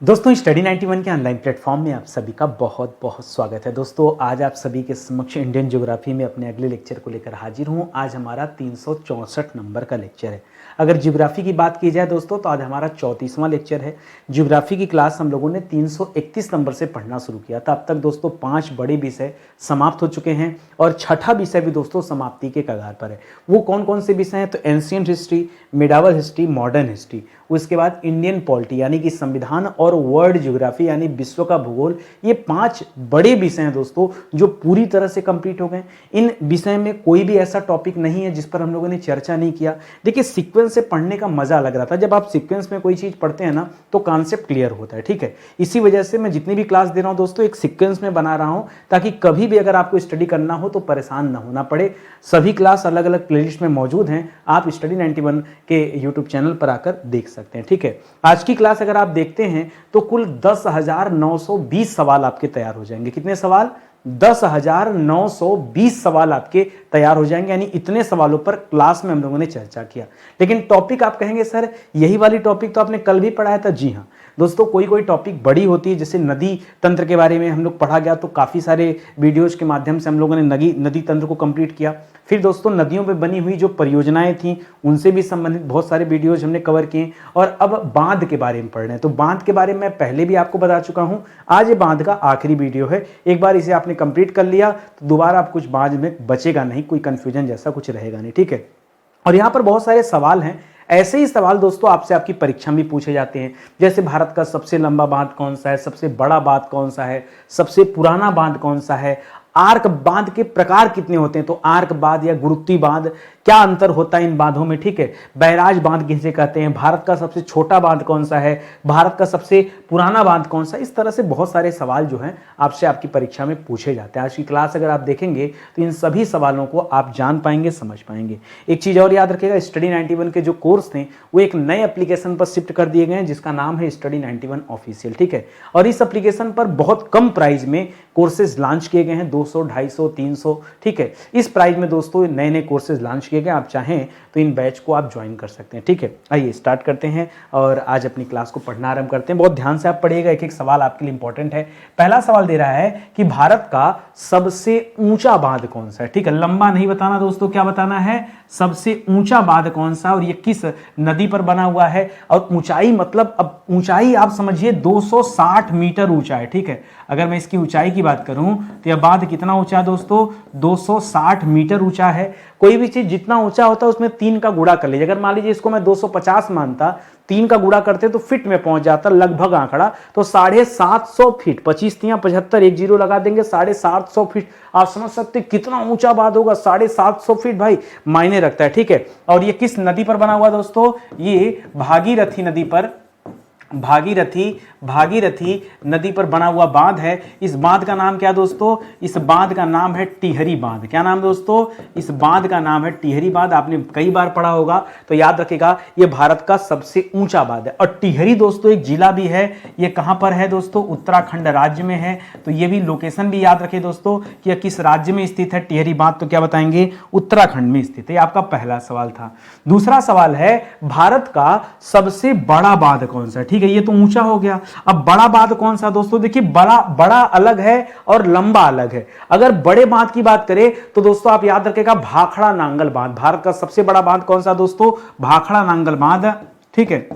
दोस्तों स्टडी 91 के online platform में आप सभी का बहुत बहुत स्वागत है। दोस्तों आज आप सभी के समक्ष इंडियन ज्योग्राफी में अपने अगले लेक्चर को लेकर हाजिर हूँ। आज हमारा 364 नंबर का लेक्चर है। अगर ज्योग्राफी की बात की जाए दोस्तों तो आज हमारा 34वां लेक्चर है। ज्योग्राफी की क्लास हम लोगों ने 331 नंबर से पढ़ना शुरू किया था। अब तक दोस्तों 5 बड़े विषय समाप्त हो चुके हैं और छठा विषय भी दोस्तों समाप्ति के कगार पर है। वो कौन कौन से विषय हैं? तो ancient history, medieval history, modern history, उसके बाद इंडियन पॉलिटी यानी कि संविधान और वर्ल्ड ज्योग्राफी यानी विश्व का भूगोल। ये 5 बड़े विषय हैं दोस्तों जो पूरी तरह से कंप्लीट हो गए। इन विषय में कोई भी ऐसा टॉपिक नहीं है जिस पर हम लोगों ने चर्चा नहीं किया। देखिए सीक्वेंस से पढ़ने का मजा लग रहा था। जब आप सीक्वेंस में कोई चीज पढ़ते हैं ना तो कॉन्सेप्ट क्लियर होता है, ठीक है। इसी वजह से मैं जितनी भी क्लास दे रहा हूं दोस्तों एक सीक्वेंस में बना रहा हूं ताकि कभी भी अगर आपको स्टडी करना हो तो परेशान ना होना पड़े। सभी क्लास अलग अलग प्लेलिस्ट में मौजूद हैं, आप स्टडी 91 के यूट्यूब चैनल पर आकर देख सकते हैं, ठीक है। आज की क्लास अगर आप देखते हैं तो कुल 10,920 सवाल आपके तैयार हो जाएंगे। कितने सवाल? 10,920 सवाल आपके तैयार हो जाएंगे, यानी इतने सवालों पर क्लास में हम लोगों ने चर्चा किया। लेकिन टॉपिक आप कहेंगे सर यही वाली टॉपिक तो आपने कल भी पढ़ाया था। जी हाँ दोस्तों, कोई कोई टॉपिक बड़ी होती है, जैसे नदी तंत्र के बारे में हम लोग पढ़ा गया तो काफ़ी सारे वीडियोज के माध्यम से हम लोगों ने नदी तंत्र को कंप्लीट किया। फिर दोस्तों नदियों पे बनी हुई जो परियोजनाएं थी उनसे भी संबंधित बहुत सारे वीडियोज हमने कवर किए। और अब बांध के बारे में पढ़ रहे हैं, तो बांध के बारे में मैं पहले भी आपको बता चुका हूं। आज ये बांध का आखिरी वीडियो है। एक बार इसे आपने कंप्लीट कर लिया तो दोबारा आप कुछ बांध में बचेगा नहीं, कोई कंफ्यूजन जैसा कुछ रहेगा नहीं, ठीक है। और यहाँ पर बहुत सारे सवाल हैं। ऐसे ही सवाल दोस्तों आपसे आपकी परीक्षा में पूछे जाते हैं, जैसे भारत का सबसे लंबा बांध कौन सा है, सबसे बड़ा बांध कौन सा है, सबसे पुराना बांध कौन सा है, आर्क बांध के प्रकार कितने होते हैं, तो आर्क बांध या गुरुत्वीय बांध क्या अंतर होता है इन बांधों में, ठीक है। बैराज बांध किसे कहते हैं, भारत का सबसे छोटा बांध कौन सा है, भारत का सबसे पुराना बांध कौन सा। इस तरह से बहुत सारे सवाल जो हैं आपसे आपकी परीक्षा में पूछे जाते हैं। आज की क्लास अगर आप देखेंगे तो इन सभी सवालों को आप जान पाएंगे, समझ पाएंगे। एक चीज और याद रखिएगा, स्टडी 91 के जो कोर्स थे वो एक नए एप्लीकेशन पर शिफ्ट कर दिए गए हैं जिसका नाम है स्टडी 91 ऑफिशियल, ठीक है। और इस एप्लीकेशन पर बहुत कम प्राइस में कोर्सेज लॉन्च किए गए हैं, 200, 250, 300, ठीक है। इस प्राइस में दोस्तों नए नए कोर्सेज लॉन्च किए गए। आप चाहें तो इन बैच को आप ज्वाइन कर सकते हैं, ठीक है। आइए स्टार्ट करते हैं और आज अपनी क्लास को पढ़ना आरंभ करते हैं। बहुत ध्यान से आप पढ़िएगा, एक एक सवाल आपके लिए इंपॉर्टेंट है। पहला सवाल दे रहा है कि भारत का सबसे ऊंचा बांध कौन सा है, ठीक है। लंबा नहीं बताना दोस्तों, क्या बताना है? सबसे ऊंचा बांध कौन सा और ये किस नदी पर बना हुआ है। और ऊंचाई मतलब अब ऊंचाई आप समझिए 260 मीटर ऊंचा है, ठीक है। अगर मैं इसकी ऊंचाई की बात करूं तो यह बांध कितना ऊंचा है दोस्तों? 260 मीटर ऊंचा है। कोई भी चीज जितना ऊंचा होता है उसमें 3 का गुणा कर लीजिए। अगर मान लीजिए इसको मैं 250 मानता, 3 का गुणा करते तो फिट में पहुंच जाता लगभग आंकड़ा, तो 750 फीट, 25 तियां 75, एक जीरो लगा देंगे, 750 फीट। आप समझ सकते कितना ऊंचा बांध होगा, 750 फीट, भाई मायने रखता है, ठीक है। और ये किस नदी पर बना हुआ दोस्तों? ये भागीरथी नदी पर, भागीरथी नदी पर बना हुआ बांध है। इस बांध का नाम क्या दोस्तों? इस बांध का नाम है टिहरी बांध। क्या नाम दोस्तों? इस बांध का नाम है टिहरी बांध। आपने कई बार पढ़ा होगा तो याद रखिएगा, यह भारत का सबसे ऊंचा बांध है। और टिहरी दोस्तों एक जिला भी है। यह कहां पर है दोस्तों? उत्तराखंड राज्य में है। तो यह भी लोकेशन भी याद रखिए दोस्तों कि यह किस राज्य में स्थित है टिहरी बांध, तो क्या बताएंगे? उत्तराखंड में स्थित है। यह आपका पहला सवाल था। दूसरा सवाल है भारत का सबसे बड़ा बांध कौन सा है, ठीक है। ये तो ऊंचा हो गया। अब बड़ा बांध कौन सा दोस्तों? देखिए बड़ा अलग है और लंबा अलग है। अगर बड़े बांध की बात करें तो दोस्तों आप याद रखिएगा भाखड़ा नांगल बांध। भारत का सबसे बड़ा बांध कौन सा दोस्तों? भाखड़ा नांगल बांध, ठीक है।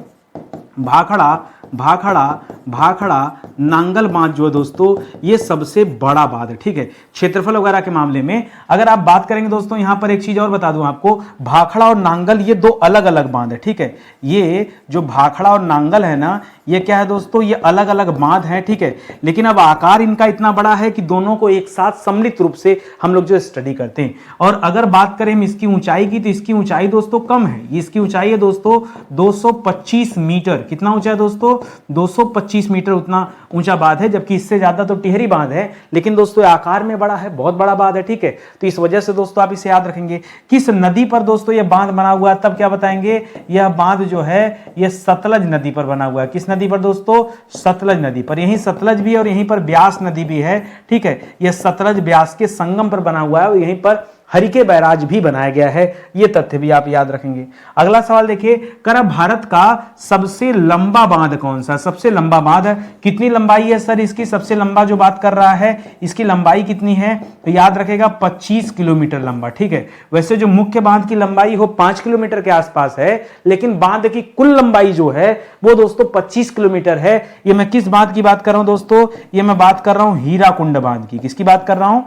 भाखड़ा नांगल बांध जो है दोस्तों ये सबसे बड़ा बांध है, ठीक है। क्षेत्रफल वगैरह के मामले में अगर आप बात करेंगे दोस्तों, यहां पर एक चीज और बता दूं आपको, भाखड़ा और नांगल ये 2 अलग अलग बांध है, ठीक है। ये जो भाखड़ा और नांगल है ना, ये क्या है दोस्तों? ये अलग अलग बांध है, ठीक है। लेकिन अब आकार इनका इतना बड़ा है कि दोनों को एक साथ सम्मिलित रूप से हम लोग जो स्टडी करते हैं। और अगर बात करें हम इसकी ऊंचाई की, तो इसकी ऊंचाई दोस्तों कम है। इसकी ऊंचाई है दोस्तों 225 मीटर। कितना ऊंचा है दोस्तों? 225 मीटर उतना ऊंचा बांध है, जबकि इससे ज्यादा तो टिहरी बांध है। लेकिन दोस्तों आकार में बड़ा है, बहुत बड़ा बांध है, ठीक है। तो इस वजह से दोस्तों आप इसे याद रखेंगे। किस नदी पर दोस्तों यह बांध बना हुआ है, तब क्या बताएंगे? यह बांध जो है यह सतलज नदी पर बना हुआ है। किस नदी पर दोस्तों? सतलज नदी पर। यहीं सतलज भी और यहीं पर ब्यास नदी भी है, ठीक है। यह सतलज ब्यास के संगम पर बना हुआ है और यहीं पर हरिके बैराज भी बनाया गया है, ये तथ्य भी आप याद रखेंगे। अगला सवाल देखिए, कर भारत का सबसे लंबा बांध कौन सा? सबसे लंबा बांध कितनी लंबाई है सर इसकी? सबसे लंबा जो बात कर रहा है इसकी लंबाई कितनी है? तो याद रखेगा 25 किलोमीटर लंबा, ठीक है। वैसे जो मुख्य बांध की लंबाई हो 5 किलोमीटर के आसपास है, लेकिन बांध की कुल लंबाई जो है वो दोस्तों 25 किलोमीटर है। ये मैं किस बांध की बात कर रहा हूं दोस्तों? ये मैं बात कर रहा हूं हीराकुंड बांध की। किसकी बात कर रहा हूं?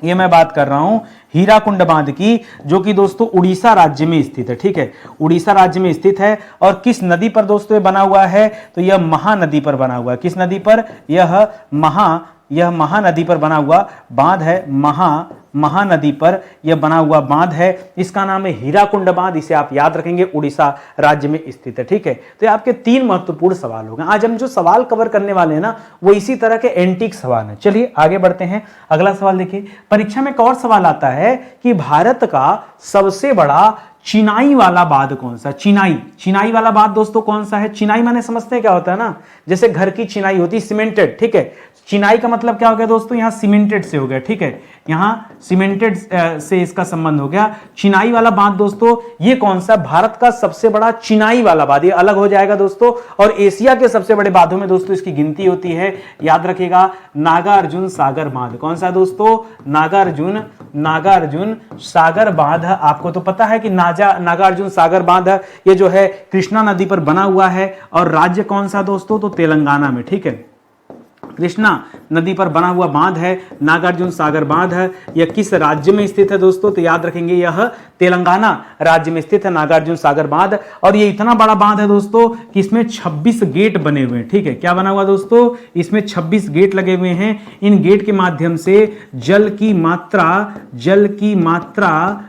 ये मैं बात कर रहा हूं हीराकुंड बांध की, जो कि दोस्तों उड़ीसा राज्य में स्थित है, ठीक है। उड़ीसा राज्य में स्थित है। और किस नदी पर दोस्तों ये बना हुआ है? तो यह महानदी पर बना हुआ है। किस नदी पर? यह महानदी पर बना हुआ बांध है। महानदी पर यह बना हुआ बांध है। इसका नाम है हीराकुंड बांध। इसे आप याद रखेंगे, उड़ीसा राज्य में स्थित है, ठीक है। तो ये आपके 3 महत्वपूर्ण सवाल हो गए। आज हम जो सवाल कवर करने वाले हैं ना, वो इसी तरह के एंटीक सवाल हैं। चलिए आगे बढ़ते हैं। अगला सवाल देखिए, परीक्षा में एक और सवाल आता है कि भारत का सबसे बड़ा चिनाई वाला बांध कौन सा? चिनाई वाला बांध दोस्तों कौन सा है? चिनाई माने समझते हैं क्या होता है ना? जैसे घर की चिनाई होती है, सीमेंटेड, ठीक है। चिनाई का मतलब क्या हो गया दोस्तों? यहां सीमेंटेड से हो गया, ठीक है। यहां सीमेंटेड से इसका संबंध हो गया। चिनाई वाला बांध दोस्तों ये कौन सा? भारत का सबसे बड़ा चिनाई वाला बांध, ये अलग हो जाएगा दोस्तों। और एशिया के सबसे बड़े बांधों में दोस्तों इसकी गिनती होती है। याद रखिएगा, नागार्जुन सागर बांध। कौन सा दोस्तों? नागार्जुन सागर बांध। आपको तो पता है कि नागार्जुन सागर बांध ये जो है कृष्णा नदी पर बना हुआ है। और राज्य कौन सा दोस्तों? तो तेलंगाना में, ठीक है। कृष्णा नदी पर बना हुआ बांध है नागार्जुन सागर बांध है। यह किस राज्य में स्थित है दोस्तों? तो याद रखेंगे, यह तेलंगाना राज्य में स्थित है नागार्जुन सागर बांध। और ये इतना बड़ा बांध है दोस्तों कि इसमें 26 गेट बने हुए हैं, ठीक है। क्या बना हुआ दोस्तों? इसमें 26 गेट लगे हुए हैं। इन गेट के माध्यम से जल की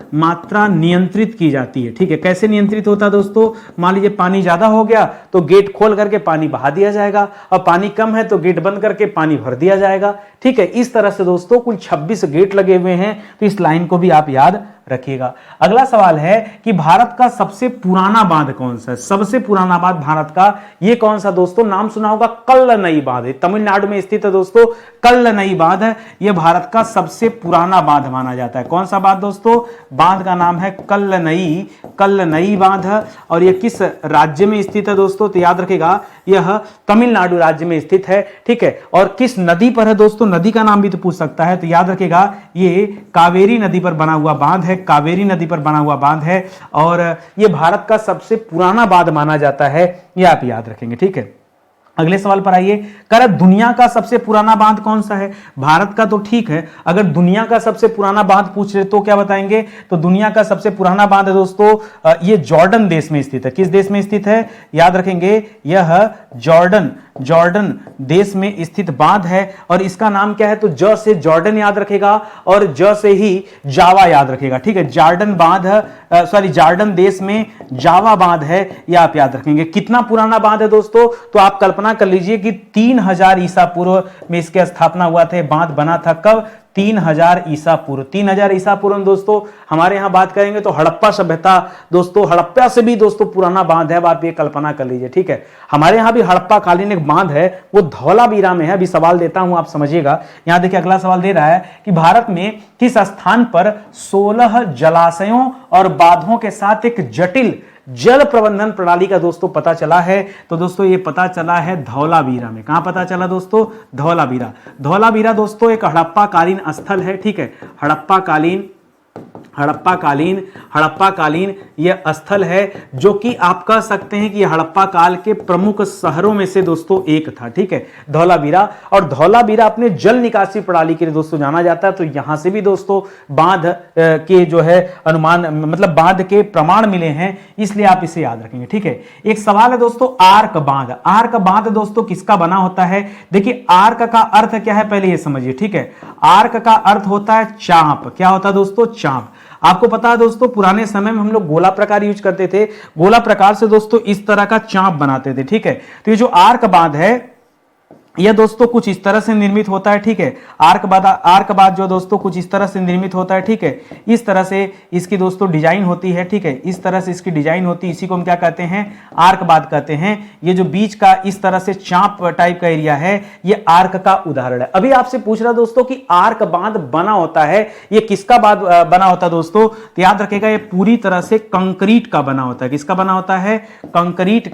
मात्रा नियंत्रित की जाती है, ठीक है। कैसे नियंत्रित होता है दोस्तों? मान लीजिए पानी ज्यादा हो गया तो गेट खोल करके पानी बहा दिया जाएगा, और पानी कम है तो गेट बंद करके पानी भर दिया जाएगा, ठीक है। इस तरह से दोस्तों कुल 26 गेट लगे हुए हैं। तो इस लाइन को भी आप याद रखिएगा। अगला सवाल है कि भारत का सबसे पुराना बांध कौन सा है? सबसे पुराना बांध भारत का ये कौन सा दोस्तों? नाम सुना होगा, कल्लनई बांध है, तमिलनाडु में स्थित है दोस्तों। कल्लनई बांध है, यह भारत का सबसे पुराना बांध माना जाता है। कौन सा बांध दोस्तों? बांध का नाम है कल्लनई बांध। और यह किस राज्य में स्थित है दोस्तों? तो याद रखिएगा, यह तमिलनाडु राज्य में स्थित है, ठीक है। और किस नदी पर है दोस्तों? नदी का नाम भी तो पूछ सकता है। तो याद रखिएगा, ये कावेरी नदी पर बना हुआ बांध है। कावेरी नदी पर बना हुआ बांध है। और यह भारत का सबसे पुराना बांध माना जाता है, यह आप याद रखेंगे, ठीक है। अगले सवाल पर आइए, कर दुनिया का सबसे पुराना बांध कौन सा है? भारत का तो ठीक है, अगर दुनिया का सबसे पुराना बांध पूछ रहे तो क्या बताएंगे? तो दुनिया का सबसे पुराना बांध है दोस्तों ये जॉर्डन देश में स्थित है। किस देश में स्थित है? याद रखेंगे, यह जॉर्डन देश में स्थित बांध है। और इसका नाम क्या है? तो ज से जॉर्डन याद रखेगा और ज से ही जावा याद रखेगा, ठीक है। जॉर्डन देश में जावा बांध है, यह आप याद रखेंगे। कितना पुराना बांध है दोस्तों? तो आप कल्पना कर लीजिए कि 3000 ईसा पूर्व में इसकी स्थापना हुआ था। बांध बना था कब? 3000 ईसा पूर्व। 3000 ईसा पूर्व में दोस्तों हमारे यहां बात करेंगे तो हड़प्पा सभ्यता दोस्तों, हड़प्पा से भी दोस्तों पुराना बांध है। अब आप ये कल्पना कर लीजिए, ठीक है। हमारे यहां भी हड़प्पा कालीन एक बांध है, वो धौलावीरा में है। अभी सवाल देता हूं, आप समझिएगा। यहां देखिए अगला सवाल दे रहा है कि भारत में किस स्थान पर 16 जलाशयों और बांधों के साथ एक जटिल जल प्रबंधन प्रणाली का दोस्तों पता चला है? तो दोस्तों ये पता चला है धौलावीरा में। कहां पता चला दोस्तों? धौलावीरा दोस्तों एक हड़प्पा कालीन स्थल है, ठीक है। हड़प्पा कालीन यह स्थल है जो कि आप कह सकते हैं कि हड़प्पा काल के प्रमुख शहरों में से दोस्तों एक था, ठीक है, धौलावीरा। और धौलावीरा अपने जल निकासी प्रणाली के लिए दोस्तों जाना जाता है। तो यहां से भी दोस्तों बांध के जो है अनुमान, मतलब बांध के प्रमाण मिले हैं, इसलिए आप इसे याद रखेंगे, ठीक है। एक सवाल है दोस्तों, आर्क बांध दोस्तों किसका बना होता है? देखिए आर्क का अर्थ क्या है पहले ये समझिए, ठीक है। आर्क का अर्थ होता है चांप। क्या होता है दोस्तों? चांप। आपको पता है दोस्तों पुराने समय में हम लोग गोला प्रकार यूज करते थे। गोला प्रकार से दोस्तों इस तरह का चांप बनाते थे, ठीक है। तो ये जो आर्क बांध है, यह दोस्तों कुछ इस तरह से निर्मित होता है, ठीक है। आर्क बाद जो दोस्तों कुछ इस तरह से निर्मित होता है, ठीक है। इस तरह से इसकी दोस्तों डिजाइन होती है, ठीक है। इस तरह से इसकी डिजाइन होती है, इसी को हम क्या कहते हैं, आर्क बाद कहते हैं। ये जो बीच का इस तरह से चाप टाइप का एरिया है, ये आर्क का उदाहरण है। अभी आपसे पूछ रहा दोस्तों कि आर्क बांध बना होता है, ये किसका बांध बना होता है दोस्तों, तो याद रखिएगा ये पूरी तरह से कंक्रीट का बना होता है। किसका बना होता है, कंक्रीट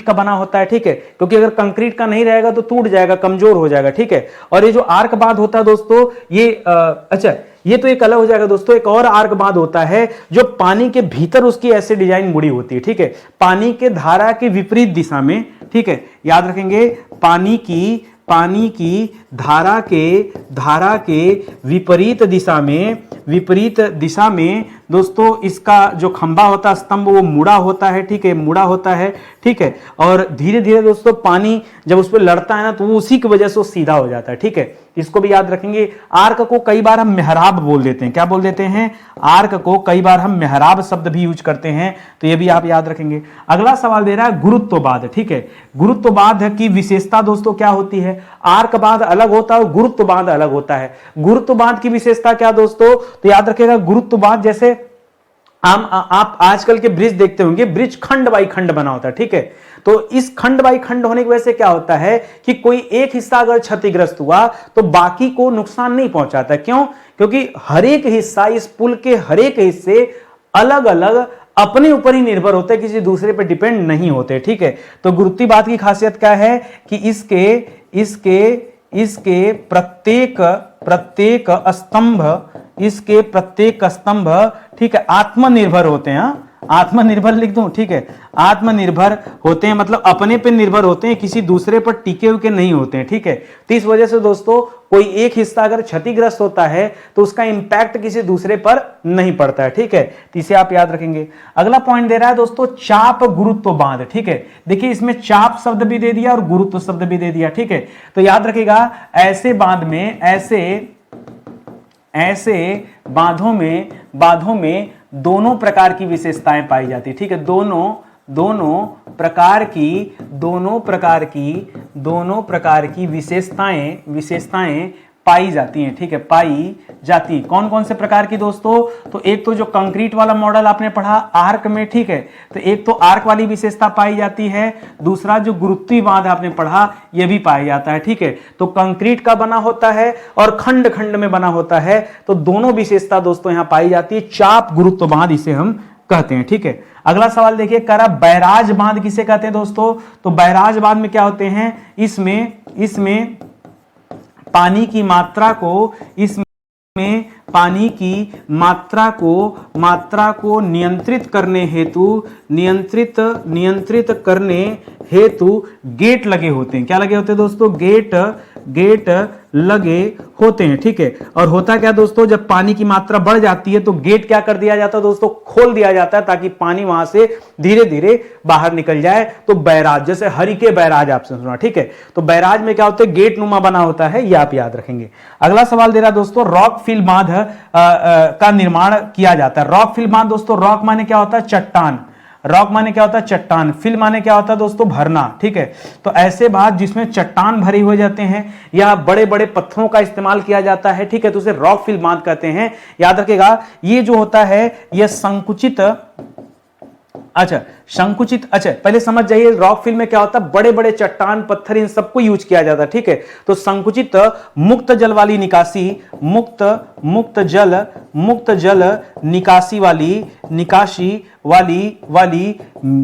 का बना होता है, ठीक है। क्योंकि अगर कंक्रीट का नहीं रहेगा तो टूट जाएगा, कमजोर हो जाएगा, ठीक है। और ये जो आर्क बांध होता है दोस्तों, ये अच्छा ये तो एक अलग हो जाएगा दोस्तों। एक और आर्क बांध होता है जो पानी के भीतर उसकी ऐसे डिजाइन मुड़ी होती है, ठीक है। पानी के धारा के विपरीत दिशा में, ठीक है, याद रखेंगे, पानी की धारा के विपरीत दिशा में दोस्तों इसका जो खंभा होता है, स्तंभ, वो मुड़ा होता है, ठीक है, मुड़ा होता है, ठीक है। और धीरे धीरे दोस्तों पानी जब उस पर लड़ता है ना, तो वो उसी की वजह से वो सीधा हो जाता है, ठीक है। इसको भी याद रखेंगे। आर्क को कई बार हम मेहराब बोल देते हैं। क्या बोल देते हैं, आर्क को कई बार हम मेहराब शब्द भी यूज करते हैं, तो ये भी आप याद रखेंगे। अगला सवाल दे रहा है गुरुत्ववाद, ठीक है। गुरुत्ववाद की विशेषता दोस्तों क्या होती है, आर्क बांध अलग होता है और गुरुत्ववाद अलग होता है। गुरुत्ववाद की विशेषता क्या दोस्तों, तो याद रखिएगा, गुरुत्ववाद जैसे आप आजकल के ब्रिज देखते होंगे, ब्रिज खंड बाई खंड बना होता है, ठीक है। तो इस खंड बाई खंड होने की वजह से क्या होता है कि कोई एक हिस्सा अगर क्षतिग्रस्त हुआ तो बाकी को नुकसान नहीं पहुंचाता। क्यों, क्योंकि हर एक हिस्सा, इस पुल के हर एक हिस्से अलग अलग अपने ऊपर ही निर्भर होते हैं, किसी दूसरे पर डिपेंड नहीं होते, ठीक है। तो गुरुत्ववाद की खासियत क्या है कि इसके प्रत्येक स्तंभ, ठीक है, आत्मनिर्भर होते हैं। आत्मनिर्भर लिख दूं, ठीक है, आत्मनिर्भर होते हैं, मतलब अपने पे निर्भर होते हैं, किसी दूसरे पर टिके हुए नहीं होते हैं, ठीक है। तो इस वजह से दोस्तों कोई एक हिस्सा अगर क्षतिग्रस्त होता है तो उसका इंपैक्ट किसी दूसरे पर नहीं पड़ता है, ठीक है। तो इसे आप याद रखेंगे। अगला पॉइंट दे रहा है दोस्तों चाप गुरुत्व बांध, ठीक है। देखिए इसमें चाप शब्द भी दे दिया और गुरुत्व शब्द भी दे दिया, ठीक है। तो याद रखिएगा, ऐसे बांध में, ऐसे बांधों में दोनों प्रकार की विशेषताएं पाई जाती, ठीक है। दोनों प्रकार की विशेषताएं पाई जाती हैं, ठीक है, पाई जाती। कौन कौन से प्रकार की दोस्तों, तो एक तो जो कंक्रीट वाला मॉडल आपने पढ़ा आर्क में, ठीक है, तो एक तो आर्क वाली विशेषता पाई जाती है। दूसरा जो गुरुत्ववाद आपने पढ़ा, यह भी पाया जाता है, ठीक है। तो कंक्रीट का बना होता है और खंड खंड में बना होता है, तो दोनों विशेषता दोस्तों यहां पाई जाती है। चाप गुरुत्ववाद इसे हम कहते हैं, ठीक है। अगला सवाल देखिए, करा बैराज बांध किसे कहते हैं दोस्तों, तो बैराज बांध में क्या होते हैं, इसमें पानी की मात्रा को नियंत्रित करने हेतु गेट लगे होते हैं। क्या लगे होते हैं दोस्तों, गेट लगे होते हैं, ठीक है। और होता क्या दोस्तों, जब पानी की मात्रा बढ़ जाती है तो गेट क्या कर दिया जाता है दोस्तों, खोल दिया जाता है, ताकि पानी वहां से धीरे धीरे बाहर निकल जाए। तो बैराज, जैसे हरिके बैराज आपसे सुना, ठीक है। तो बैराज में क्या होता है, गेट नुमा बना होता है, ये आप याद रखेंगे। अगला सवाल दे रहा दोस्तों, रॉक फिल बांध का निर्माण किया जाता है। रॉक फिल बांध दोस्तों, रॉक माने क्या होता है, चट्टान। रॉक माने क्या होता है, चट्टान। फिल माने क्या होता है दोस्तों, भरना, ठीक है। तो ऐसे बात जिसमें चट्टान भरी हो जाते हैं या बड़े बड़े पत्थरों का इस्तेमाल किया जाता है, ठीक है, तो उसे रॉक फिल बांध कहते हैं। याद रखिएगा, ये जो होता है यह संकुचित, पहले समझ जाइए रॉक फिल में क्या होता है, बड़े बड़े चट्टान पत्थर इन सबको यूज किया जाता है, ठीक है। तो संकुचित मुक्त जल वाली निकासी, मुक्त जल निकासी वाली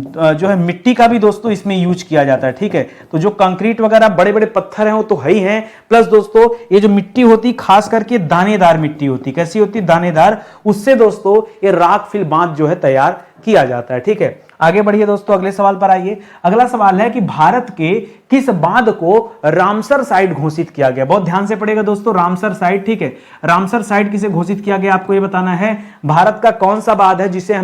जो है मिट्टी का भी दोस्तों इसमें यूज किया जाता है, ठीक है। तो जो कंक्रीट वगैरह बड़े बड़े पत्थर हैं वो तो है ही हैं, प्लस दोस्तों ये जो मिट्टी होती खास करके दानेदार मिट्टी होती, कैसी होती, दानेदार, उससे दोस्तों ये रॉक फिल बांध जो है तैयार किया जाता है, ठीक है। आगे बढ़िए दोस्तों, अगले सवाल पर आइए। अगला सवाल है कि भारत के किस बांध को रामसर साइट घोषित किया गया। बहुत ध्यान से पढ़ेगा दोस्तों, रामसर साइट, ठीक है। रामसर साइट किसे घोषित किया गया, आपको यह बताना है। भारत का कौन सा बांध है जिसे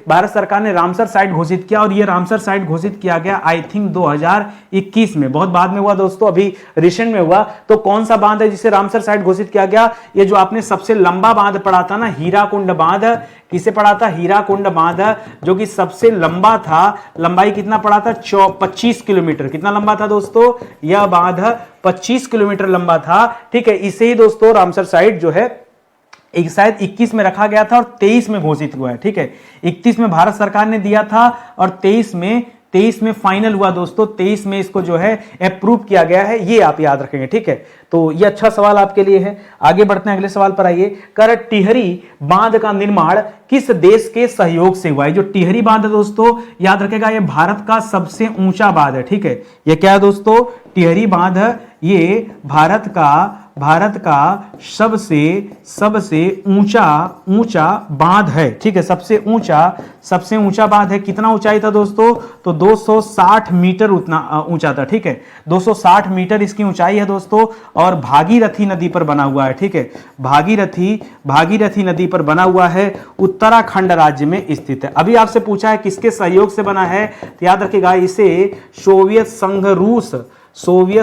भारत सरकार ने रामसर साइट घोषित किया, और यह रामसर साइट घोषित किया गया आई थिंक 2021 में, बहुत बाद में हुआ दोस्तों, अभी रिसेंट में हुआ। तो कौन सा बांध है जिसे रामसर साइट घोषित किया गया, ये जो आपने सबसे लंबा बांध पढ़ा था ना, हीराकुंड बांध, किसे पढ़ा था, हीराकुंड बांध, जो कि सबसे लंबा था। लंबाई कितना पड़ा था, 25 किलोमीटर किलोमीटर, कितना लंबा था दोस्तों, यह बांध 25 किलोमीटर लंबा था, ठीक है। इसे ही दोस्तों रामसर साइट जो है एक शायद 21 में रखा गया था और 23 में घोषित हुआ है, ठीक है। 31 में भारत सरकार ने दिया था और 23 में फाइनल हुआ दोस्तों, 23 में इसको जो है अप्रूव किया गया है, ये आप याद रखेंगे, ठीक है। तो ये अच्छा सवाल आपके लिए है। आगे बढ़ते हैं, अगले सवाल पर आइए। कर टिहरी बांध का निर्माण किस देश के सहयोग से हुआ है? जो टिहरी बांध है दोस्तों, याद रखेगा ये भारत का सबसे ऊंचा बांध है, ठीक है। ये क्या है दोस्तों, टिहरी बांध, ये भारत का सबसे ऊंचा बांध है, ठीक है। सबसे ऊंचा बांध है। कितना ऊंचाई था दोस्तों, तो 260 मीटर उतना ऊंचा था, ठीक है। 260 मीटर इसकी ऊंचाई है दोस्तों, और भागीरथी नदी पर बना हुआ है, ठीक है। भागीरथी नदी पर बना हुआ है, उत्तराखंड राज्य में स्थित है। अभी आपसे पूछा है किसके सहयोग से बना है, तो याद रखिएगा इसे सोवियत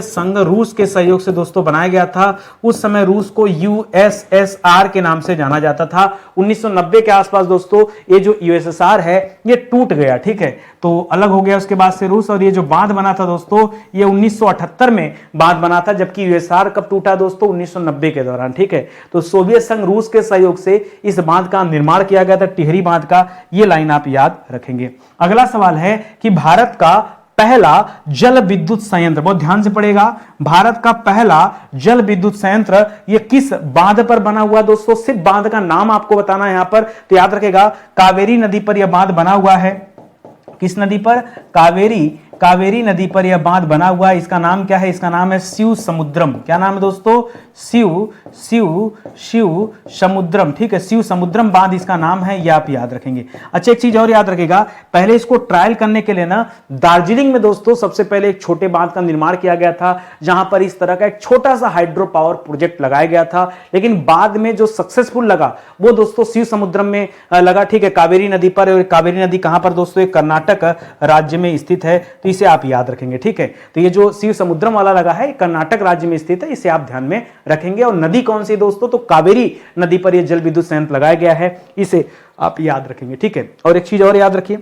संघ रूस के सहयोग से दोस्तों बनाया गया था। उस समय रूस को यूएसएसआर के नाम से जाना जाता था। 1990 के आसपास दोस्तों ये जो यूएसएसआर है ये टूट गया, ठीक है, तो अलग हो गया उसके बाद से रूस। और ये जो बांध बना था दोस्तों, ये 1978 में बांध बना था, जबकि यूएसएसआर कब टूटा दोस्तों, 1990 के दौरान, ठीक है। तो सोवियत संघ रूस के सहयोग से इस बांध का निर्माण किया गया था, टिहरी बांध का। ये लाइन आप याद रखेंगे। अगला सवाल है कि भारत का पहला जल विद्युत संयंत्र, बहुत ध्यान से पड़ेगा, भारत का पहला जल विद्युत संयंत्र ये किस बांध पर बना हुआ दोस्तों? सिर्फ बांध का नाम आपको बताना है यहां पर, तो याद रखेगा कावेरी नदी पर यह बांध बना हुआ है। किस नदी पर? कावेरी नदी पर यह बांध बना हुआ है। इसका नाम क्या है? इसका नाम है शिव समुद्रम। क्या नाम है दोस्तों? शिव समुद्रम, ठीक है। शिव समुद्रम बांध इसका नाम है, यह आप याद रखेंगे। अच्छा, एक चीज और याद रखेगा, पहले इसको ट्रायल करने के लिए ना दार्जिलिंग में दोस्तों सबसे पहले एक छोटे बांध का निर्माण किया गया था, जहां पर इस तरह का एक छोटा सा हाइड्रो पावर प्रोजेक्ट लगाया गया था। लेकिन बाद में जो सक्सेसफुल लगा वो दोस्तों शिव समुद्रम में लगा, ठीक है, कावेरी नदी पर। और कावेरी नदी कहां पर दोस्तों? कर्नाटक राज्य में स्थित है, तो इसे आप याद रखेंगे, ठीक है। तो ये जो शिव समुद्रम वाला लगा है कर्नाटक राज्य में स्थित है, इसे आप ध्यान में रखेंगे। और नदी कौन सी दोस्तों? तो कावेरी नदी पर यह जल विद्युत संयंत्र लगाया गया है, इसे आप याद रखेंगे, ठीक है। और एक चीज और याद रखिए,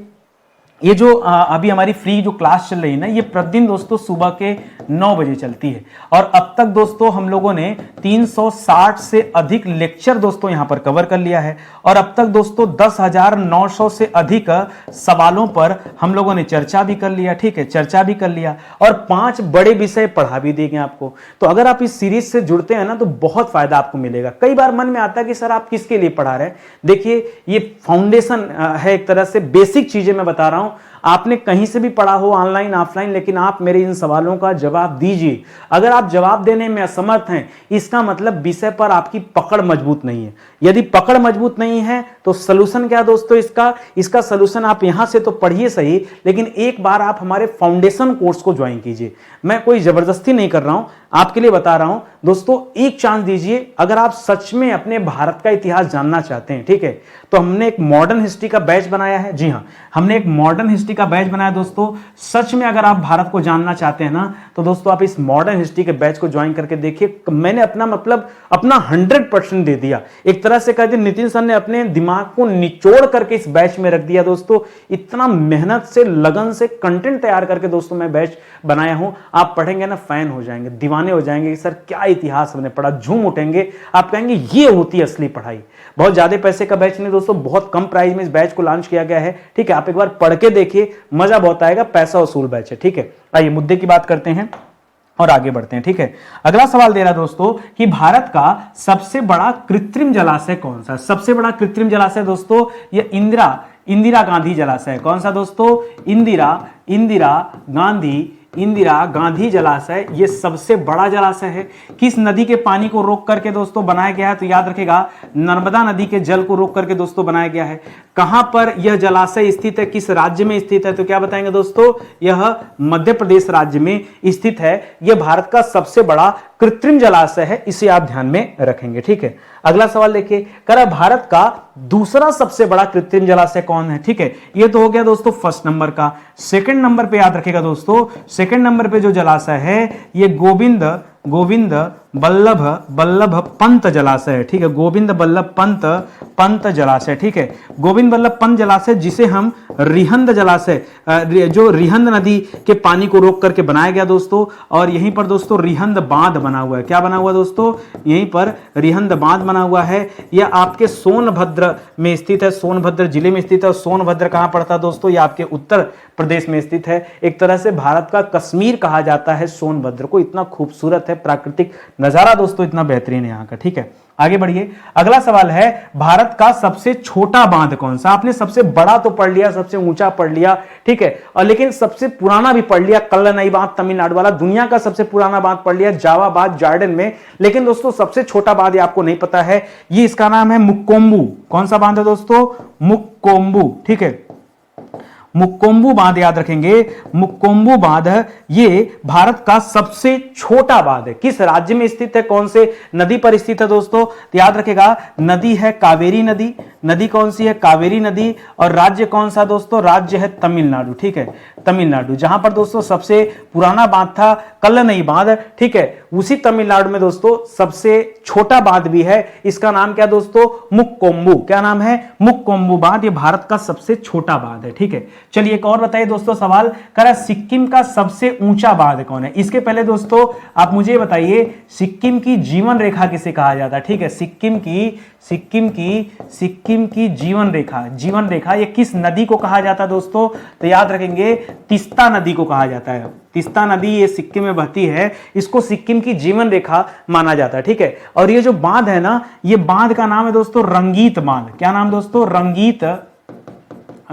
ये जो अभी हमारी फ्री जो क्लास चल रही है ना, ये प्रतिदिन दोस्तों सुबह के 9 बजे चलती है। और अब तक दोस्तों हम लोगों ने 360 से अधिक लेक्चर दोस्तों यहां पर कवर कर लिया है। और अब तक दोस्तों 10,900 से अधिक सवालों पर हम लोगों ने चर्चा भी कर लिया, ठीक है, चर्चा भी कर लिया। और 5 बड़े विषय पढ़ा भी देंगे आपको। तो अगर आप इस सीरीज से जुड़ते हैं ना, तो बहुत फायदा आपको मिलेगा। कई बार मन में आता है कि सर आप किसके लिए पढ़ा रहे हैं। देखिए, ये फाउंडेशन है, एक तरह से बेसिक चीजें मैं बता रहा हूं। आपने कहीं से भी पढ़ा हो, ऑनलाइन ऑफलाइन, लेकिन आप मेरे इन सवालों का जवाब दीजिए। अगर आप जवाब देने में असमर्थ हैं, इसका मतलब विषय पर आपकी पकड़ मजबूत नहीं है। यदि पकड़ मजबूत नहीं है तो सलूशन क्या दोस्तों? इसका सलूशन आप यहां से तो पढ़िए सही, लेकिन एक बार आप हमारे फाउंडेशन कोर्स को ज्वाइन कीजिए। मैं कोई जबरदस्ती नहीं कर रहा हूं, आपके लिए बता रहा हूं दोस्तों। एक चांस दीजिए, अगर आप सच में अपने भारत का इतिहास जानना चाहते हैं, ठीक है, तो हमने एक मॉडर्न हिस्ट्री का बैच बनाया है। जी हां, हमने एक मॉडर्न हिस्ट्री का बैच बनाया दोस्तों। सच में अगर आप भारत को जानना चाहते हैं ना, तो दोस्तों आप इस मॉडर्न हिस्ट्री के बैच को ज्वाइन करके देखिए। मैंने अपना 100% दे दिया। एक तरह से कहते नितिन सर ने अपने दिमाग को निचोड़ करके इस बैच में रख दिया दोस्तों। इतना मेहनत से, लगन से कंटेंट तैयार करके दोस्तों मैं बैच बनाया हूं। आप पढ़ेंगे ना, फैन हो जाएंगे, दीवाने हो जाएंगे कि सर क्या इतिहास हमने पढ़ा, झूम उठेंगे। आप कहेंगे ये होती है असली पढ़ाई। बहुत ज्यादा पैसे का बैच नहीं दोस्तों, बहुत कम प्राइस में इस बैच को लॉन्च किया गया है, ठीक है। आप एक बार पढ़ के देखिए, मजा बहुत आएगा। पैसा वसूल बैच है, ठीक है। आइए मुद्दे की बात करते हैं और आगे बढ़ते हैं, ठीक है। अगला सवाल दे रहा दोस्तों कि भारत का सबसे बड़ा कृत्रिम जलाशय कौन सा? सबसे बड़ा कृत्रिम जलाशय दोस्तों ये इंदिरा गांधी जलाशय। कौन सा दोस्तों? इंदिरा गांधी जलाशय, ये सबसे बड़ा जलाशय है। किस नदी के पानी को रोक करके दोस्तों बनाया गया है? तो याद रखेगा नर्मदा नदी के जल को रोक करके दोस्तों बनाया गया है। कहां पर यह जलाशय स्थित है, किस राज्य में स्थित है? तो क्या बताएंगे दोस्तों? यह मध्य प्रदेश राज्य में स्थित है। यह भारत का सबसे बड़ा कृत्रिम जलाशय है, इसे आप ध्यान में रखेंगे, ठीक है। अगला सवाल देखिए, कह भारत का दूसरा सबसे बड़ा कृत्रिम जलाशय कौन है? ठीक है, ये तो हो गया दोस्तों फर्स्ट नंबर का। सेकंड नंबर पे याद रखेगा दोस्तों, सेकंड नंबर पे जो जलाशय है ये गोविंद वल्लभ वल्लभ पंत जलाशय है, ठीक है, गोविंद वल्लभ पंत जलाशय, ठीक है, गोविंद वल्लभ पंत जलाशय, जिसे हम रिहंद जलाशय, जो रिहंद नदी के पानी को रोक करके बनाया गया दोस्तों। और यहीं पर दोस्तों रिहंद बांध बना हुआ है। क्या बना हुआ दोस्तों? यहीं पर रिहंद बांध बना हुआ है। यह आपके सोनभद्र में स्थित है, सोनभद्र जिले में स्थित है। सोनभद्र कहां पड़ता है दोस्तों? यह आपके उत्तर प्रदेश में स्थित है। एक तरह से भारत का कश्मीर कहा जाता है सोनभद्र को। इतना खूबसूरत है, प्राकृतिक नजारा दोस्तों इतना बेहतरीन है यहाँ का, ठीक है। आगे बढ़िए, अगला सवाल है, भारत का सबसे छोटा बांध कौन सा? आपने सबसे बड़ा तो पढ़ लिया, सबसे ऊंचा पढ़ लिया, ठीक है, और लेकिन सबसे पुराना भी पढ़ लिया, कल्लनई बांध तमिलनाडु वाला। दुनिया का सबसे पुराना बांध पढ़ लिया, जावा बांध जॉर्डन में। लेकिन दोस्तों सबसे छोटा बांध आपको नहीं पता है, ये इसका नाम है मुक्कोम्बू। कौन सा बांध है दोस्तों? मुक्कोम्बू, ठीक है, मुक्कोम्बू बांध याद रखेंगे। मुक्कोम्बू बांध ये भारत का सबसे छोटा बांध है। किस राज्य में स्थित है? कौन से नदी पर स्थित है दोस्तों? तो याद रखेगा, नदी है कावेरी नदी। नदी कौन सी है? कावेरी नदी। और राज्य कौन सा दोस्तों? राज्य है तमिलनाडु, ठीक है, तमिलनाडु। जहां पर दोस्तों सबसे पुराना बांध था कल्लनई बांध, ठीक है, उसी तमिलनाडु में दोस्तों सबसे छोटा बांध भी है। इसका नाम क्या दोस्तों? मुक्कोम्बू। क्या नाम है? मुक्कोम्बू बांध। ये भारत का सबसे छोटा बांध है, ठीक है। चलिए एक और बताइए दोस्तों, सवाल करा सिक्किम का सबसे ऊंचा बांध कौन है? इसके पहले दोस्तों आप मुझे बताइए, सिक्किम की जीवन रेखा किसे कहा जाता है? ठीक है, सिक्किम की जीवन रेखा ये किस नदी को कहा जाता है दोस्तों? तो याद रखेंगे, तीस्ता नदी को कहा जाता है। तीस्ता नदी ये सिक्किम में बहती है, इसको सिक्किम की जीवन रेखा माना जाता है, ठीक है। और ये जो बांध है ना, ये बांध का नाम है दोस्तों रंगीत बांध। क्या नाम दोस्तों?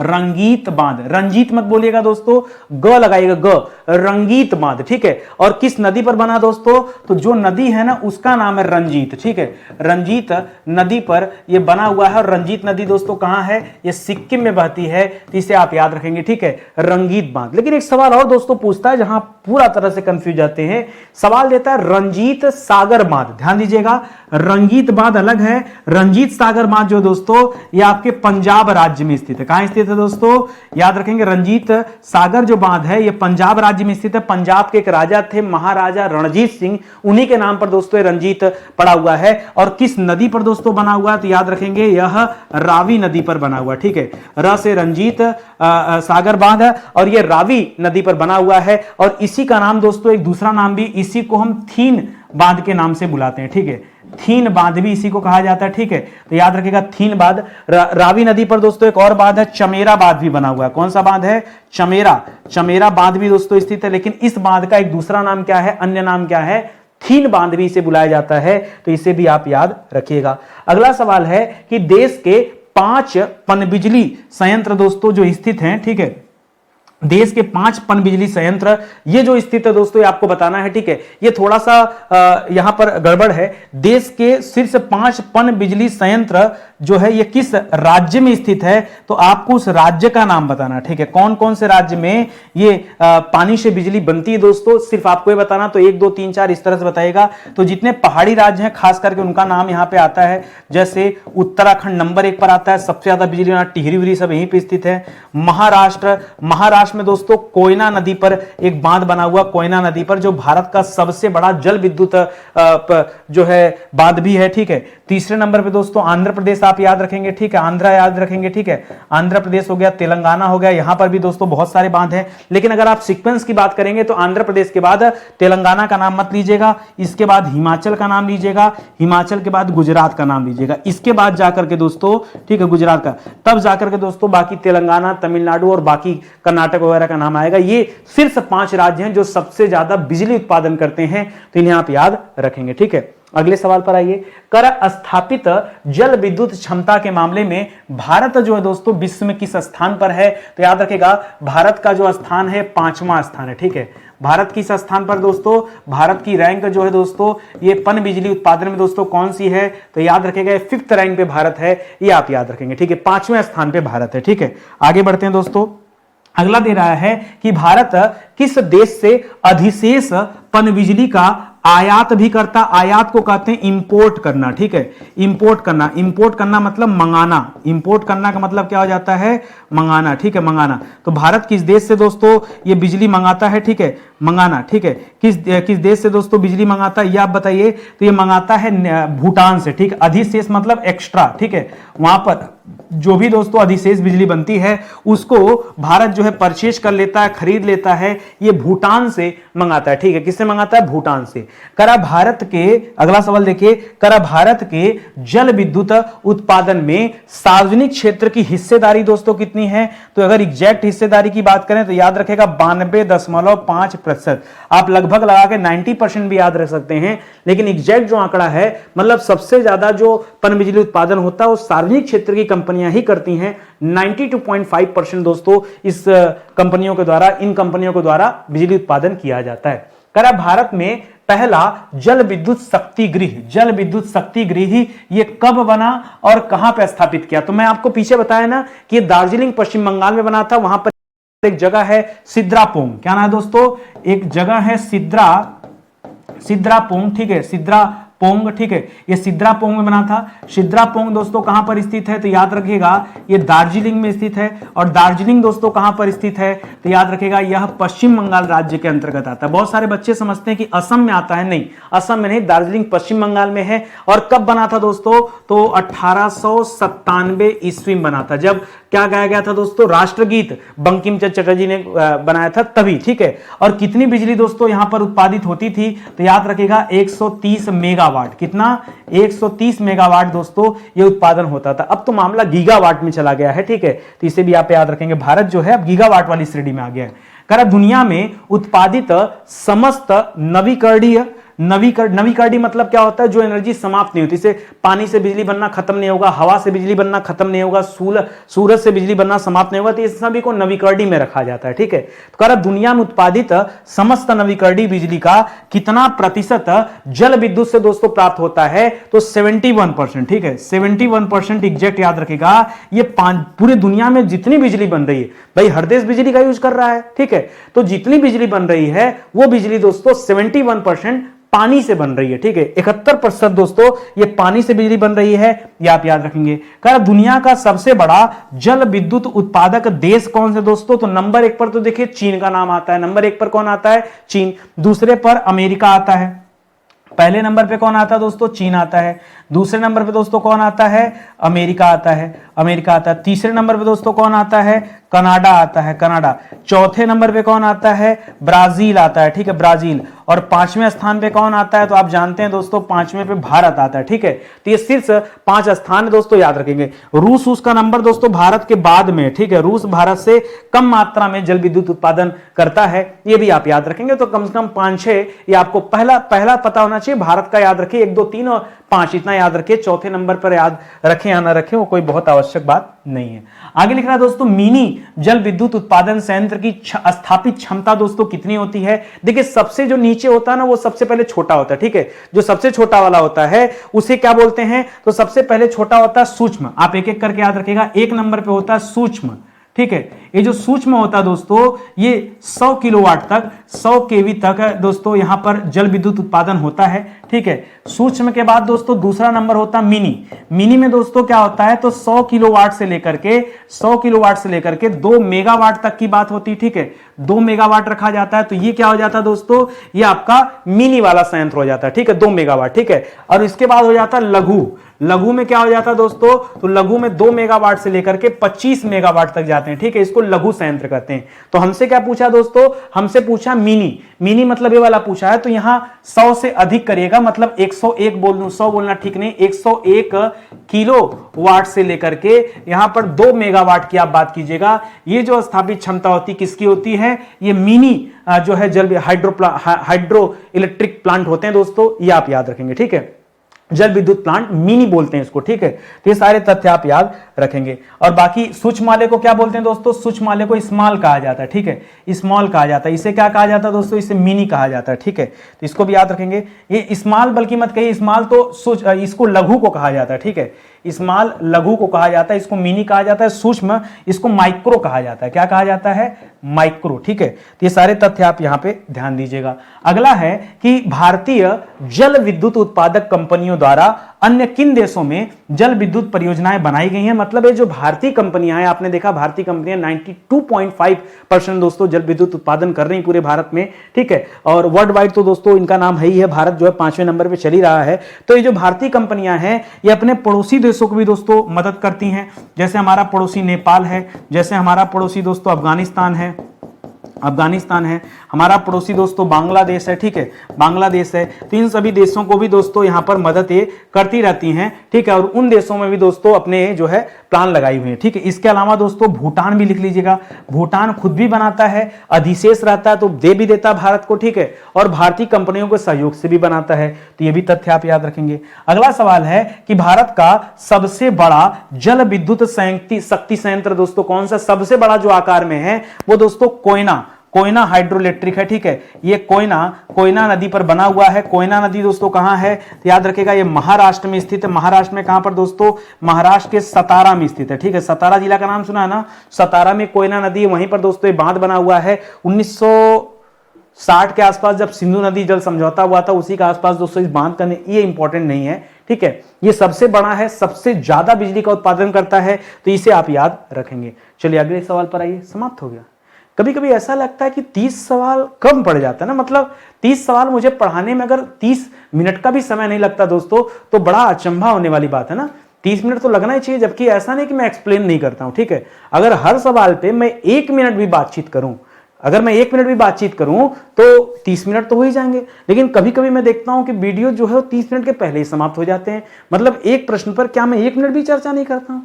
रंगीत बांध। रंजीत मत बोलिएगा दोस्तों, ग लगाइएगा, ग, रंगीत बांध, ठीक है। और किस नदी पर बना दोस्तों? तो जो नदी है ना उसका नाम है रंजीत, ठीक है, रंजीत नदी पर यह बना हुआ है। और रंजीत नदी दोस्तों कहां है? यह सिक्किम में बहती है, तो इसे आप याद रखेंगे, ठीक है, रंगीत बांध। लेकिन एक सवाल और दोस्तों पूछता है, जहां पूरा तरह से कंफ्यूज जाते हैं। सवाल देता है रंजीत सागर बांध। ध्यान दीजिएगा, रंगीत बांध अलग है, रंजीत सागर बांध जो दोस्तों ये आपके पंजाब राज्य में स्थित है। कहां स्थित है दोस्तों? याद रखेंगे, रंजीत सागर जो बांध है ये पंजाब राज्य में स्थित है। पंजाब के एक राजा थे महाराजा रणजीत सिंह, उन्हीं के नाम पर दोस्तों रंजीत पड़ा हुआ है। और किस नदी पर दोस्तों बना हुआ है? तो याद रखेंगे, यह रावी नदी पर बना हुआ है, ठीक है, र से रंजीत सागर बांध है और यह रावी नदी पर बना हुआ है। और इसी का नाम दोस्तों एक दूसरा नाम भी, इसी को हम थीन बांध के नाम से बुलाते हैं, ठीक है, थीन बांध भी इसी को कहा जाता है, ठीक है। तो याद रखिएगा थीन बांध। रावी नदी पर दोस्तों एक और बांध है, चमेरा बांध भी बना हुआ है। कौन सा बांध है? चमेरा बांध भी दोस्तों स्थित है। लेकिन इस बांध का एक दूसरा नाम क्या है? अन्य नाम क्या है? थीन बांध भी इसे बुलाया जाता है, तो इसे भी आप याद रखिएगा। अगला सवाल है कि देश के 5 पनबिजली संयंत्र दोस्तों जो स्थित हैं, ठीक है, देश के 5 पनबिजली संयंत्र ये जो स्थित है दोस्तों, ये आपको बताना है, ठीक है। ये थोड़ा सा यहां पर गड़बड़ है। देश के शीर्ष 5 पनबिजली संयंत्र जो है ये किस राज्य में स्थित है? तो आपको उस राज्य का नाम बताना, ठीक है। कौन कौन से राज्य में ये पानी से बिजली बनती है दोस्तों, सिर्फ आपको ये बताना। तो 1 2 3 4 इस तरह से बताएगा। तो जितने पहाड़ी राज्य हैं खास करके उनका नाम यहां पे आता है। जैसे उत्तराखंड नंबर 1 पर आता है, सबसे ज्यादा बिजली, टिहरी विहरी सब यहीं पे स्थित है। महाराष्ट्र में दोस्तों कोयना नदी पर एक बांध बना हुआ, कोयना नदी पर, जो भारत का सबसे बड़ा जल विद्युत जो है बांध भी है, ठीक है। तीसरे नंबर पे दोस्तों आंध्र प्रदेश आप याद रखेंगे, ठीक है, आंध्र याद रखेंगे, ठीक है, आंध्र प्रदेश हो गया, तेलंगाना हो गया, यहां पर भी दोस्तों बहुत सारे बांध हैं। लेकिन अगर आप सीक्वेंस की बात करेंगे तो आंध्र प्रदेश के बाद तेलंगाना का नाम मत लीजिएगा, इसके बाद हिमाचल का नाम लीजिएगा, हिमाचल के बाद गुजरात का नाम लीजिएगा, इसके बाद जाकर के दोस्तों, ठीक है, गुजरात का, तब जाकर के दोस्तों बाकी तेलंगाना, तमिलनाडु और बाकी कर्नाटक वगैरह का नाम आएगा। ये सिर्फ 5 राज्य हैं जो सबसे ज्यादा बिजली उत्पादन करते हैं, तो इन्हें आप याद रखेंगे, ठीक है। अगले सवाल पर आइए, कर स्थापित जल विद्युत क्षमता के मामले में भारत जो है दोस्तों विश्व में किस स्थान पर है? तो याद रखेगा भारत का जो स्थान है 5वां स्थान है, ठीक है। भारत किस स्थान पर दोस्तों? भारत की रैंक जो है दोस्तों ये पन बिजली उत्पादन में दोस्तों कौन सी है? तो याद रखेगा 5th रैंक पे भारत है, ये आप याद रखेंगे, ठीक है, 5वें स्थान पे भारत है, ठीक है। आगे बढ़ते हैं दोस्तों। अगला दे रहा है कि भारत किस देश से अधिशेष पनबिजली का आयात भी करता, आयात को कहते हैं इंपोर्ट करना, ठीक है, इंपोर्ट करना, इंपोर्ट करना मतलब मंगाना, इंपोर्ट करना का मतलब क्या हो जाता है, मंगाना, ठीक है, मंगाना। तो भारत किस देश से दोस्तों ये बिजली मंगाता है, ठीक है, मंगाना, ठीक है, किस देश से दोस्तों बिजली मंगाता है ये आप बताइए। तो ये मंगाता है भूटान से, ठीक, अधिशेष मतलब एक्स्ट्रा, ठीक है, वहां पर जो भी दोस्तों अधिशेष बिजली बनती है उसको भारत जो है परचेज कर लेता है, खरीद लेता है, ये भूटान से मंगाता है, ठीक है, किससे मंगाता है, भूटान से। करा भारत के, अगला सवाल देखिए, करा भारत के जल विद्युत उत्पादन में सार्वजनिक क्षेत्र की हिस्सेदारी दोस्तों कितनी है। तो अगर एग्जैक्ट हिस्सेदारी की बात करें तो याद रखेगा 92.5%। आप लगभग लगा के 90% भी याद रख सकते हैं, लेकिन एग्जैक्ट जो आंकड़ा है मतलब सबसे ज्यादा जो पनबिजली उत्पादन होता है वो सार्वजनिक क्षेत्र की कंपनियां ही करती हैं। 92.5% दोस्तों इस कंपनियों के द्वारा, इन कंपनियों के द्वारा बिजली उत्पादन किया जाता है। करा भारत में पहला जल विद्युत शक्ति गृह, जल विद्युत शक्ति गृह ये कब बना और कहां पर स्थापित किया। तो मैं आपको पीछे बताया ना कि ये दार्जिलिंग पश्चिम बंगाल में बना था। वहां पर एक जगह है सिद्रापोंग, क्या नाम है दोस्तों, एक जगह है सिद्रापोंग, ठीक है, सिद्रापोंग, ठीक है, ये सिद्रापोंग में बना था। सिद्रापोंग दोस्तों कहां पर स्थित है तो याद रखिएगा ये दार्जिलिंग में स्थित है। और दार्जिलिंग दोस्तों कहां पर स्थित है तो याद रखिएगा यह पश्चिम बंगाल राज्य के अंतर्गत आता है। बहुत सारे बच्चे समझते हैं कि असम में आता है, नहीं, असम में नहीं, दार्जिलिंग पश्चिम बंगाल में है। और कब बना था दोस्तों तो 1897 ईस्वी में बना था, जब क्या गाया गया था दोस्तों, राष्ट्रगीत बंकिम चंद्र चटर्जी ने बनाया था तभी, ठीक है। और कितनी बिजली दोस्तों यहां पर उत्पादित होती थी तो याद रखिएगा 130 मेगावाट, कितना, 130 मेगावाट दोस्तों ये उत्पादन होता था। अब तो मामला गीगावाट में चला गया है, ठीक है, तो इसे भी आप याद रखेंगे, भारत जो है अब गीगावाट वाली श्रेणी में आ गया है। करा दुनिया में उत्पादित समस्त नवीकरणीय मतलब क्या होता है, जो एनर्जी समाप्त नहीं होती, जैसे पानी से बिजली बनना खत्म नहीं होगा, हवा से बिजली बनना खत्म नहीं होगा, सूरज से बिजली बनना समाप्त नहीं होगा, तो इस सभी को नवीकरणीय में रखा जाता है, ठीक है। तो कह रहा दुनिया में उत्पादित समस्त नवीकरणीय बिजली का कितना प्रतिशत जल विद्युत से दोस्तों प्राप्त होता है तो 71%, ठीक है, 71% एग्जैक्ट याद रखेगा। ये पूरे दुनिया में जितनी बिजली बन रही है, भाई हर देश बिजली का यूज कर रहा है, ठीक है, तो जितनी बिजली बन रही है वो बिजली दोस्तों 71% पानी से बन रही है, ठीक है, 71% दोस्तों ये पानी से बिजली बन रही है, ये आप याद रखेंगे। कहा दुनिया का सबसे बड़ा जल विद्युत उत्पादक देश कौन से दोस्तों, तो नंबर 1 पर तो देखिए चीन का नाम आता है, नंबर 1 पर कौन आता है, चीन। दूसरे पर अमेरिका आता है, पहले नंबर पे कौन आता है दोस्तों, चीन आता है। दूसरे नंबर पे दोस्तों कौन आता है, अमेरिका आता है, अमेरिका आता है। तीसरे नंबर पे दोस्तों कौन आता है, कनाडा आता है, कनाडा। चौथे नंबर पे कौन आता है, ब्राजील आता है, ठीक है, ब्राजील। और 5वें स्थान पे कौन आता है तो आप जानते हैं दोस्तों 5वें पे भारत आता है, ठीक है। तो ये शीर्ष 5 स्थान दोस्तों याद रखेंगे। रूस उसका नंबर दोस्तों भारत के बाद में, ठीक है, रूस भारत से कम मात्रा में जल विद्युत उत्पादन करता है, ये भी आप याद रखेंगे। तो कम से कम 5-6 ये आपको पहला पता होना चाहिए, भारत का याद रखिए, 1, 2, 3 और 5 इतना याद रखिए। चौथे नंबर पर याद रखें या ना रखें वो कोई बहुत आवश्यक बात नहीं है। आगे लिख रहा है दोस्तों मिनी जल विद्युत उत्पादन संयंत्र की स्थापित क्षमता दोस्तों कितनी होती है। देखिए सबसे जो नीचे होता है ना वो सबसे पहले छोटा होता है, ठीक है, जो सबसे छोटा वाला होता है उसे क्या बोलते हैं तो सबसे पहले छोटा होता है सूक्ष्म। आप एक एक करके याद रखिएगा। 1 नंबर पे होता है सूक्ष्म, ठीक है, ये जो सूक्ष्म होता है दोस्तों ये 100 किलोवाट तक 100 केवी तक दोस्तों यहां पर जल विद्युत उत्पादन होता है, ठीक है। सूक्ष्म के बाद दोस्तों दूसरा नंबर होता है मिनी। मिनी में दोस्तों क्या होता है तो 100 किलोवाट से लेकर के 2 मेगावाट तक की बात होती है, ठीक है, 2 मेगावाट रखा जाता है। तो ये क्या हो जाता है दोस्तों, ये आपका मिनी वाला संयंत्र हो जाता है, ठीक है, 2 मेगावाट, ठीक है। और इसके बाद हो जाता है लघु। लघु में क्या हो जाता है दोस्तों तो लघु में 2 मेगावाट से लेकर के 25 मेगावाट तक जाते हैं, ठीक है, इसको लघु संयंत्र कहते हैं। तो हमसे क्या पूछा दोस्तों, हमसे पूछा मिनी। मिनी मतलब ये वाला पूछा है, तो यहां 100 से अधिक करिएगा, मतलब 101 बोल दूं, 100 बोलना ठीक नहीं, 101 किलो वाट से लेकर के यहां पर 2 मेगावाट की आप बात कीजिएगा। ये जो स्थापित क्षमता होती किसकी होती है, ये मिनी जो है जल हाइड्रो इलेक्ट्रिक प्लांट होते हैं दोस्तों, ये आप याद रखेंगे, ठीक है, जल विद्युत प्लांट मिनी बोलते हैं इसको, ठीक है। तो ये सारे तथ्य आप याद रखेंगे। और बाकी सूक्ष्म वाले को क्या बोलते हैं दोस्तों, सूक्ष्म वाले को स्मॉल कहा जाता है, ठीक है, स्मॉल कहा जाता है। इसे क्या कहा जाता है दोस्तों, इसे मिनी कहा जाता है, ठीक है, तो इसको भी याद रखेंगे। ये स्मॉल बल्कि मत कहिए स्मॉल, तो इसको लघु को कहा जाता है, ठीक है, स्मॉल लघु को कहा जाता है, इसको मिनी कहा जाता है, सूक्ष्म इसको माइक्रो कहा जाता है। क्या कहा जाता है? माइक्रो। ठीक है, तो ये सारे तथ्य आप यहां पे ध्यान दीजिएगा। अगला है कि भारतीय जल विद्युत उत्पादक कंपनियों द्वारा अन्य किन देशों में जल विद्युत परियोजनाएं बनाई गई हैं। मतलब ये जो भारतीय कंपनियां हैं, आपने देखा भारतीय कंपनियां 92.5% दोस्तों जल विद्युत उत्पादन कर रही हैं पूरे भारत में। ठीक है, और वर्ल्ड वाइड तो दोस्तों इनका नाम है ही है, भारत जो है 5वें नंबर पे चल ही रहा है। तो ये जो भारतीय कंपनियां हैं ये अपने पड़ोसी देशों को भी दोस्तों मदद करती हैं। जैसे हमारा पड़ोसी नेपाल है, जैसे हमारा पड़ोसी दोस्तों अफगानिस्तान है, हमारा पड़ोसी दोस्तों बांग्लादेश है। ठीक है, बांग्लादेश है। तो इन सभी देशों को भी दोस्तों यहां पर मदद ये करती रहती हैं। ठीक है, और उन देशों में भी दोस्तों अपने जो है प्लान लगाई हुई है। ठीक है, इसके अलावा दोस्तों भूटान भी लिख लीजिएगा, भूटान खुद भी बनाता है, अधिशेष रहता है तो दे भी देता है भारत को। ठीक है, और भारतीय कंपनियों के सहयोग से भी बनाता है, तो ये भी तथ्य आप याद रखेंगे। अगला सवाल है कि भारत का सबसे बड़ा जल विद्युत शक्ति संयंत्र दोस्तों कौन सा? सबसे बड़ा जो आकार में है वो दोस्तों कोयना हाइड्रो इलेक्ट्रिक है। ठीक है, ये कोयना नदी पर बना हुआ है। कोयना नदी दोस्तों कहां है? तो याद रखेगा ये महाराष्ट्र में स्थित है। महाराष्ट्र में कहां पर दोस्तों? महाराष्ट्र के सतारा में स्थित है। ठीक है, सतारा जिला का नाम सुना है ना? सतारा में कोयना नदी है, वहीं पर दोस्तों ये बांध बना हुआ है। 1960 के आसपास जब सिंधु नदी जल समझौता हुआ था, उसी के आसपास दोस्तों इस बांध का, ये इंपॉर्टेंट नहीं है। ठीक है, ये सबसे बड़ा है, सबसे ज्यादा बिजली का उत्पादन करता है, तो इसे आप याद रखेंगे। चलिए अगले सवाल पर आइए। समाप्त हो गया। कभी कभी ऐसा लगता है कि 30 सवाल कम पड़ जाता है ना, मतलब 30 सवाल मुझे पढ़ाने में अगर 30 मिनट का भी समय नहीं लगता दोस्तों तो बड़ा अचंभा होने वाली बात है ना। 30 मिनट तो लगना ही चाहिए, जबकि ऐसा नहीं कि मैं एक्सप्लेन नहीं करता हूं। ठीक है, अगर हर सवाल पे मैं 1 मिनट भी बातचीत करूं, तो 30 मिनट तो हो ही जाएंगे। लेकिन कभी कभी मैं देखता हूं कि वीडियो जो है वो 30 मिनट के पहले ही समाप्त हो जाते हैं। मतलब एक प्रश्न पर क्या मैं 1 मिनट भी चर्चा नहीं करता हूं?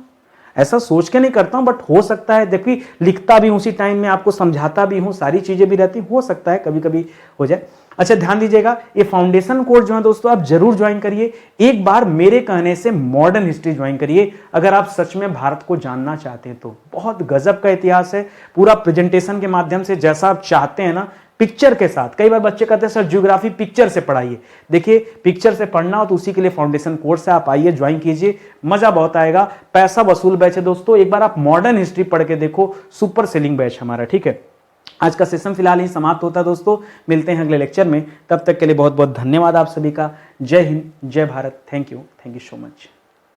ऐसा सोच के नहीं करता हूं, बट हो सकता है, देखिए लिखता भी हूं उसी टाइम में, आपको समझाता भी हूं, सारी चीजें भी रहती, हो सकता है कभी कभी हो जाए। अच्छा ध्यान दीजिएगा, ये फाउंडेशन कोर्स जो है दोस्तों आप जरूर ज्वाइन करिए। एक बार मेरे कहने से मॉडर्न हिस्ट्री ज्वाइन करिए अगर आप सच में भारत को जानना चाहते हैं तो। बहुत गजब का इतिहास है, पूरा प्रेजेंटेशन के माध्यम से जैसा आप चाहते हैं ना, पिक्चर के साथ। कई बार बच्चे कहते हैं सर ज्योग्राफी पिक्चर से पढ़ाइए। देखिए पिक्चर से पढ़ना हो तो उसी के लिए फाउंडेशन कोर्स है, आप आइए ज्वाइन कीजिए, मजा बहुत आएगा। पैसा वसूल बैच है दोस्तों, एक बार आप मॉडर्न हिस्ट्री पढ़ के देखो, सुपर सेलिंग बैच हमारा। ठीक है, आज का सेशन फिलहाल ही समाप्त होता है दोस्तों, मिलते हैं अगले लेक्चर में। तब तक के लिए बहुत बहुत धन्यवाद आप सभी का। जय हिंद, जय Bharat. Thank you so much.